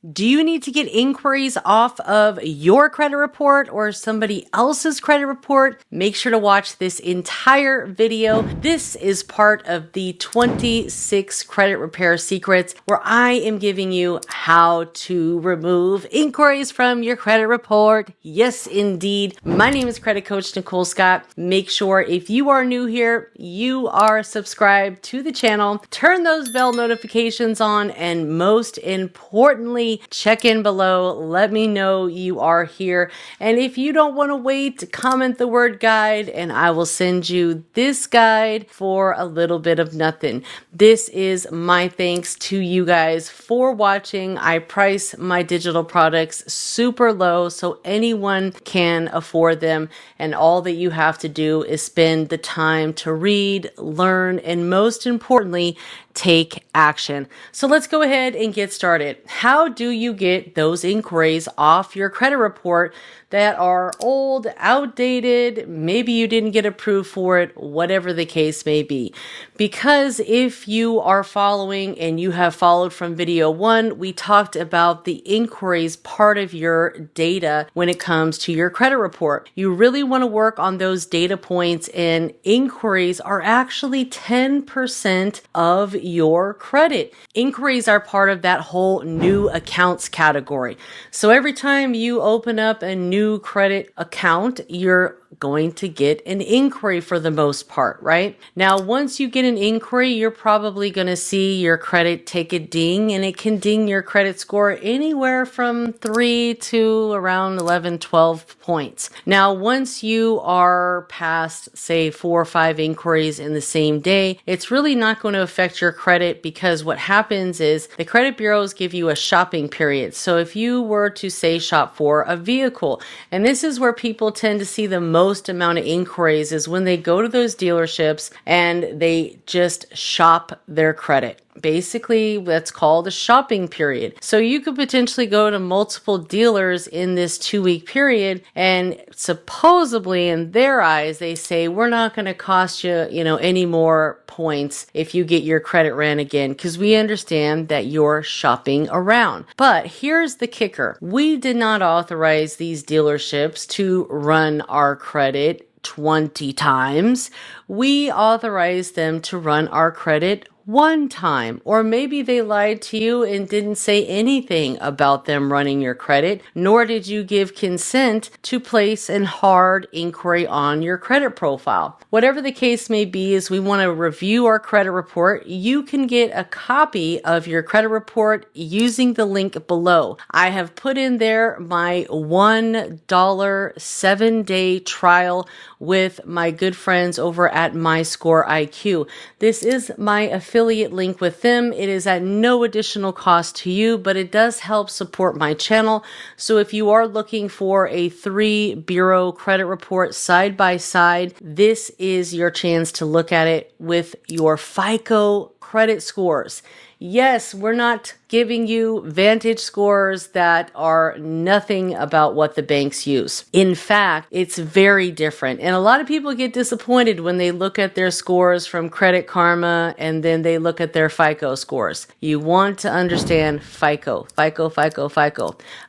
Do you need to get inquiries off of your credit report or somebody else's credit report? Make sure to watch this entire video. This is part of the 26 credit repair secrets where I am giving you how to remove inquiries from your credit report. Yes, indeed. My name is Credit Coach Nicole Scott. Make sure if you are new here, you are subscribed to the channel. Turn those bell notifications on, and most importantly, check in below. Let me know you are here. And if you don't want to wait, comment the word guide and I will send you this guide for a little bit of nothing. This is my thanks to you guys for watching. I price my digital products super low so anyone can afford them. And all that you have to do is spend the time to read, learn, and most importantly, take action. So let's go ahead and get started. How do you get those inquiries off your credit report that are old, outdated, maybe you didn't get approved for it, whatever the case may be? Because if you are following and you have followed from video 1, we talked about the inquiries part of your data when it comes to your credit report. You really want to work on those data points, and inquiries are actually 10% of your credit. Inquiries are part of that whole new accounts category. So every time you open up a new credit account, you're going to get an inquiry for the most part, right? Now, once you get an inquiry, you're probably going to see your credit take a ding, and it can ding your credit score anywhere from 3 to around 11, 12 points. Now, once you are past, say, 4 or 5 inquiries in the same day, it's really not going to affect your credit, because what happens is the credit bureaus give you a shopping period. So if you were to, say, shop for a vehicle, and this is where people tend to see the most amount of inquiries, is when they go to those dealerships and they just shop their credit. Basically, that's called a shopping period. So you could potentially go to multiple dealers in this 2-week period, and supposedly in their eyes, they say, we're not going to cost you, any more points if you get your credit ran again, because we understand that you're shopping around. But here's the kicker. We did not authorize these dealerships to run our credit 20 times. We authorized them to run our credit 1 time, or maybe they lied to you and didn't say anything about them running your credit, nor did you give consent to place an hard inquiry on your credit profile. Whatever the case may be, is we want to review our credit report. You can get a copy of your credit report using the link below. I have put in there my $1 7-day trial with my good friends over at 𝑪𝒓𝒆𝒅𝒊𝒕. This is my affiliate link with them. It is at no additional cost to you, but it does help support my channel. So if you are looking for a 3 bureau credit report side by side, this is your chance to look at it with your FICO credit scores. Yes, we're not giving you Vantage scores that are nothing about what the banks use. In fact, it's very different. And a lot of people get disappointed when they look at their scores from Credit Karma and then they look at their FICO scores. You want to understand FICO.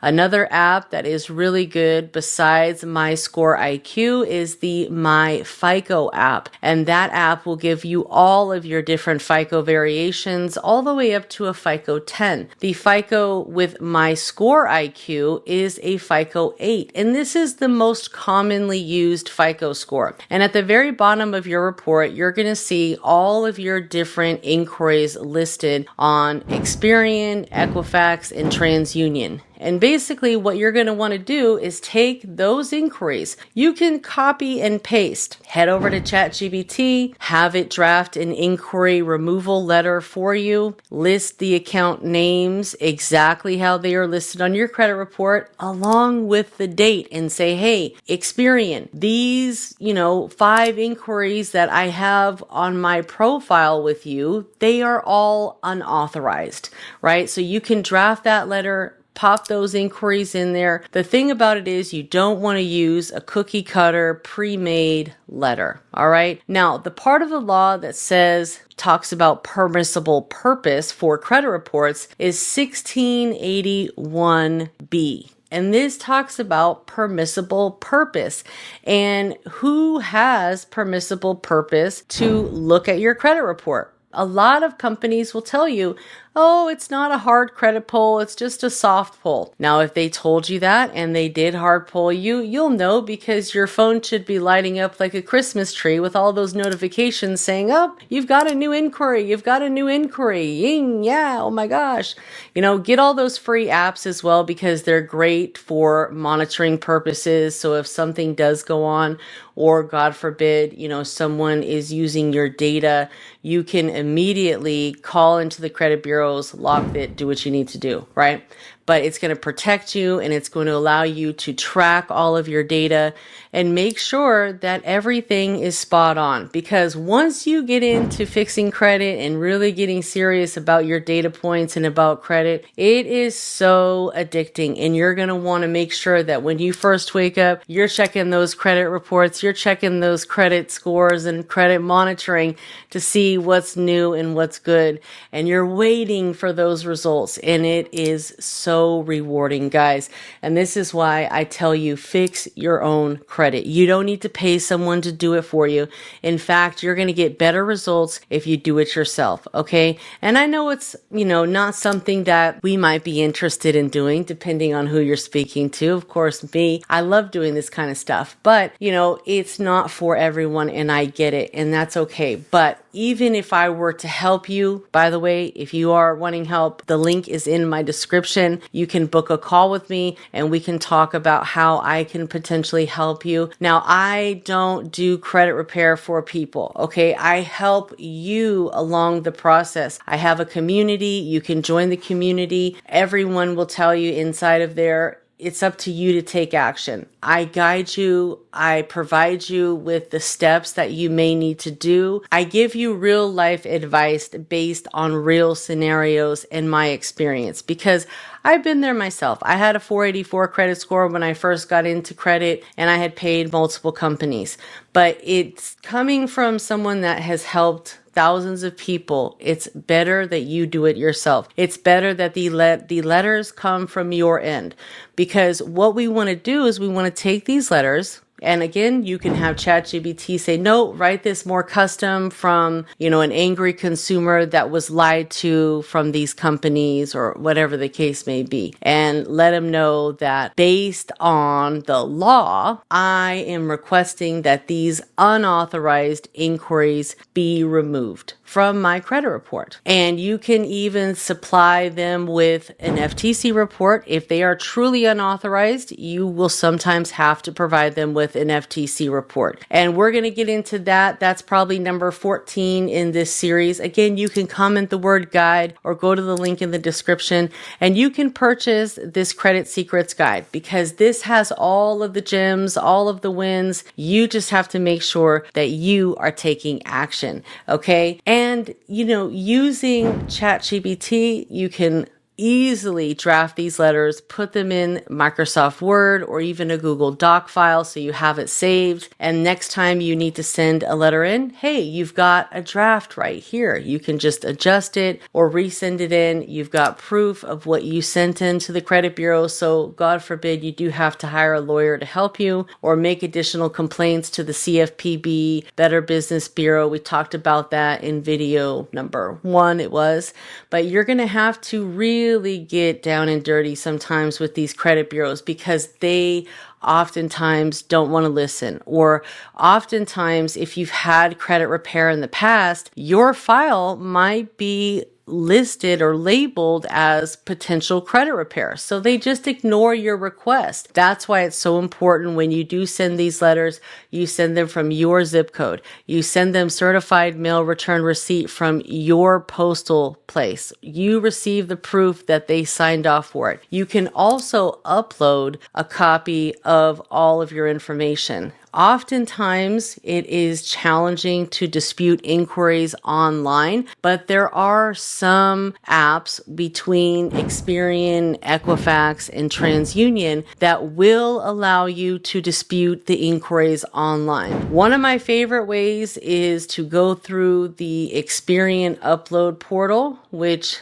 Another app that is really good besides 𝑪𝒓𝒆𝒅𝒊𝒕 is the �ＭyFICO app. And that app will give you all of your different FICO variations all the way up to a FICO 10. The FICO with 𝑪𝒓𝒅𝒊𝒕 is a FICO 8, and this is the most commonly used FICO score. And at the very bottom of your report, you're going to see all of your different inquiries listed on Experian, Equifax, and TransUnion. And basically what you're going to want to do is take those inquiries. You can copy and paste. Head over to ChatGPT, have it draft an inquiry removal letter for you, list the account names exactly how they are listed on your credit report, along with the date, and say, hey, Experian, these, 5 inquiries that I have on my profile with you, they are all unauthorized, right? So you can draft that letter, pop those inquiries in there. The thing about it is you don't want to use a cookie cutter pre-made letter. All right. Now, the part of the law that talks about permissible purpose for credit reports is 1681B. And this talks about permissible purpose and who has permissible purpose to look at your credit report. A lot of companies will tell you, oh, it's not a hard credit pull, it's just a soft pull. Now, if they told you that and they did hard pull you, you'll know because your phone should be lighting up like a Christmas tree with all those notifications saying, oh, you've got a new inquiry, you've got a new inquiry, ying, yeah, oh my gosh. Get all those free apps as well because they're great for monitoring purposes. So if something does go on, or God forbid, someone is using your data, you can immediately call into the credit bureaus, lock it, do what you need to do, right? But it's going to protect you and it's going to allow you to track all of your data and make sure that everything is spot on. Because once you get into fixing credit and really getting serious about your data points and about credit, it is so addicting. And you're going to want to make sure that when you first wake up, you're checking those credit reports, you're checking those credit scores and credit monitoring to see what's new and what's good. And you're waiting for those results. And it is so rewarding, guys. And this is why I tell you, fix your own credit. You don't need to pay someone to do it for you. In fact, you're going to get better results if you do it yourself. Okay. And I know it's, not something that we might be interested in doing depending on who you're speaking to. Of course, me, I love doing this kind of stuff, but it's not for everyone and I get it and that's okay. But even if I were to help you, by the way, if you are wanting help, the link is in my description. You can book a call with me and we can talk about how I can potentially help you. Now, I don't do credit repair for people, okay? I help you along the process. I have a community. You can join the community. Everyone will tell you inside of there, it's up to you to take action. I guide you. I provide you with the steps that you may need to do. I give you real life advice based on real scenarios and my experience because I've been there myself. I had a 484 credit score when I first got into credit and I had paid multiple companies. But it's coming from someone that has helped thousands of people. It's better that you do it yourself. It's better that the letters come from your end because what we want to do is we want to take these letters. And again, you can have ChatGPT say, no, write this more custom from, an angry consumer that was lied to from these companies or whatever the case may be. And let them know that based on the law, I am requesting that these unauthorized inquiries be removed from my credit report. And you can even supply them with an FTC report. If they are truly unauthorized, you will sometimes have to provide them with an FTC report. And we're going to get into that. That's probably number 14 in this series. Again, you can comment the word guide or go to the link in the description and you can purchase this Credit Secrets guide because this has all of the gems, all of the wins. You just have to make sure that you are taking action. Okay. And, using ChatGPT, you can easily draft these letters, put them in Microsoft Word or even a Google Doc file so you have it saved. And next time you need to send a letter in, hey, you've got a draft right here. You can just adjust it or resend it in. You've got proof of what you sent in to the credit bureau. So God forbid you do have to hire a lawyer to help you or make additional complaints to the CFPB, Better Business Bureau. We talked about that in video number 1 it was, but you're going to have to really get down and dirty sometimes with these credit bureaus because they oftentimes don't want to listen. Or oftentimes, if you've had credit repair in the past, your file might be listed or labeled as potential credit repair. So they just ignore your request. That's why it's so important when you do send these letters, you send them from your zip code. You send them certified mail return receipt from your postal place. You receive the proof that they signed off for it. You can also upload a copy of all of your information. Oftentimes it is challenging to dispute inquiries online, but there are some apps between Experian, Equifax, and TransUnion that will allow you to dispute the inquiries online. One of my favorite ways is to go through the Experian upload portal, which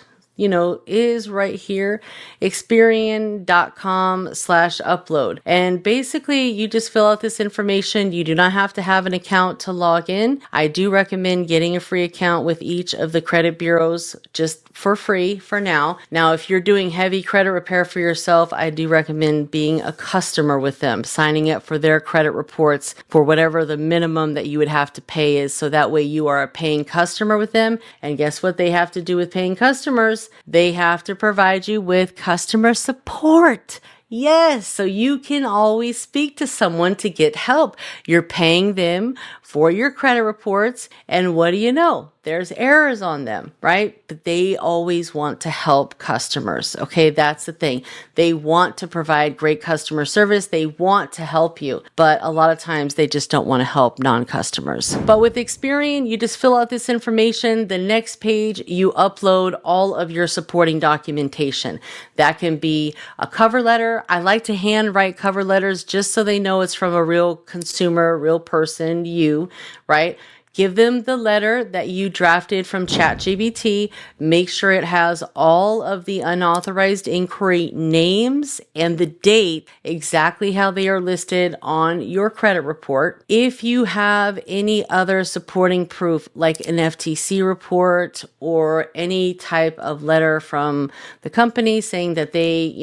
is right here, experian.com/upload. And basically you just fill out this information. You do not have to have an account to log in. I do recommend getting a free account with each of the credit bureaus just for free for now. Now, if you're doing heavy credit repair for yourself, I do recommend being a customer with them, signing up for their credit reports for whatever the minimum that you would have to pay is. So that way you are a paying customer with them. And guess what they have to do with paying customers? They have to provide you with customer support. Yes, so you can always speak to someone to get help. You're paying them for your credit reports, and what do you know? There's errors on them, right? But they always want to help customers. Okay, that's the thing. They want to provide great customer service. They want to help you, but a lot of times they just don't want to help non-customers. But with Experian, you just fill out this information. The next page, you upload all of your supporting documentation. That can be a cover letter. I like to handwrite cover letters just so they know it's from a real consumer, real person, you, right? Give them the letter that you drafted from ChatGPT. Make sure it has all of the unauthorized inquiry names and the date, exactly how they are listed on your credit report. If you have any other supporting proof, like an FTC report or any type of letter from the company saying that they,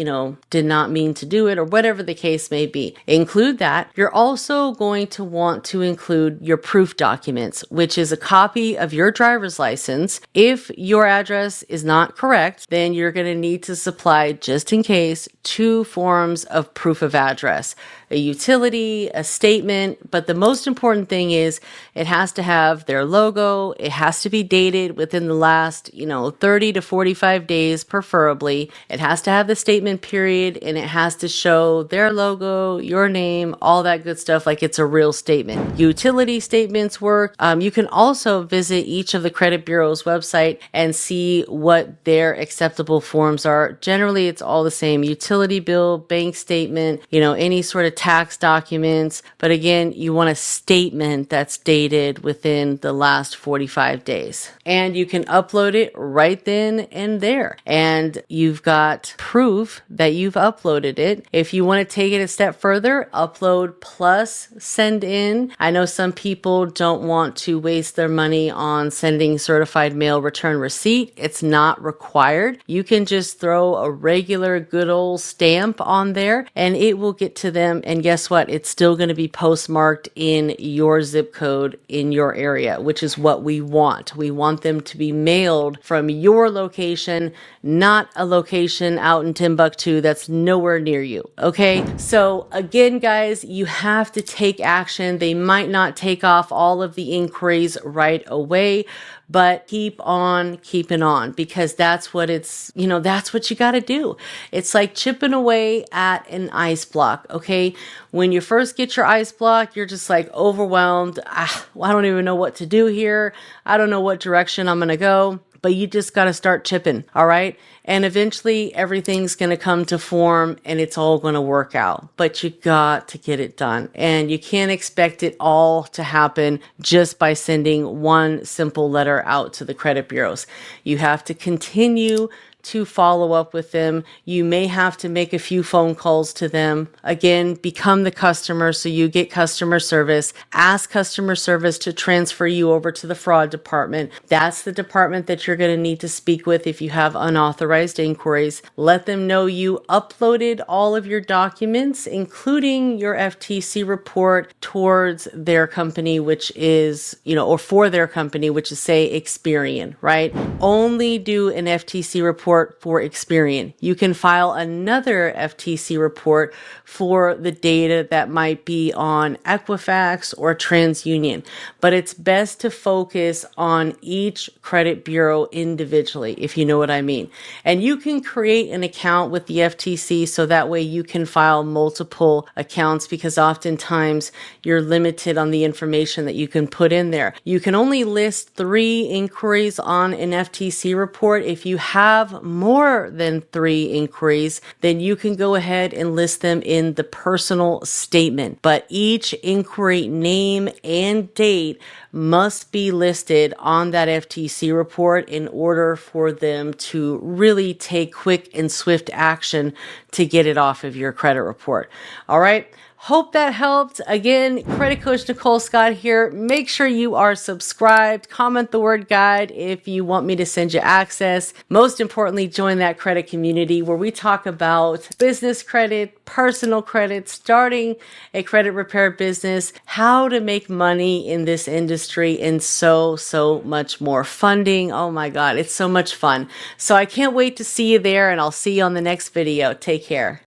did not mean to do it or whatever the case may be, include that. You're also going to want to include your proof documents, which is a copy of your driver's license. If your address is not correct, then you're going to need to supply, just in case, 2 forms of proof of address. A utility, a statement, but the most important thing is it has to have their logo. It has to be dated within the last, 30 to 45 days, preferably. It has to have the statement period, and it has to show their logo, your name, all that good stuff, like it's a real statement. Utility statements work. You can also visit each of the credit bureau's website and see what their acceptable forms are. Generally, it's all the same: utility bill, bank statement, any sort of tax documents. But again, you want a statement that's dated within the last 45 days. And you can upload it right then and there. And you've got proof that you've uploaded it. If you want to take it a step further, upload plus send in. I know some people don't want to waste their money on sending certified mail return receipt. It's not required. You can just throw a regular good old stamp on there and it will get to them. And guess what? It's still going to be postmarked in your zip code in your area, which is what we want. We want them to be mailed from your location, not a location out in Timbuktu that's nowhere near you. Okay. So again, guys, you have to take action. They might not take off all of the inquiries right away, but keep on keeping on, because that's what that's what you got to do. It's like chipping away at an ice block. Okay. When you first get your ice block, you're just like overwhelmed. I don't even know what to do here. I don't know what direction I'm going to go. But you just got to start chipping, all right? And eventually everything's going to come to form and it's all going to work out. But you got to get it done. And you can't expect it all to happen just by sending one simple letter out to the credit bureaus. You have to continue to follow up with them. You may have to make a few phone calls to them. Again, become the customer so you get customer service. Ask customer service to transfer you over to the fraud department. That's the department that you're going to need to speak with if you have unauthorized inquiries. Let them know you uploaded all of your documents, including your FTC report, towards their company, which is, or for their company, which is, say, Experian, right? Only do an FTC report report for Experian. You can file another FTC report for the data that might be on Equifax or TransUnion, but it's best to focus on each credit bureau individually, if you know what I mean. And you can create an account with the FTC so that way you can file multiple accounts, because oftentimes you're limited on the information that you can put in there. You can only list 3 inquiries on an FTC report. If you have more than 3 inquiries, then you can go ahead and list them in the personal statement. But each inquiry name and date must be listed on that FTC report in order for them to really take quick and swift action to get it off of your credit report. All right. Hope that helped. Again, Credit Coach Nicole Scott here. Make sure you are subscribed. Comment the word guide if you want me to send you access. Most importantly, join that credit community where we talk about business credit, personal credit, starting a credit repair business, how to make money in this industry, and so much more. Funding. Oh my God, it's so much fun. So I can't wait to see you there, and I'll see you on the next video. Take care.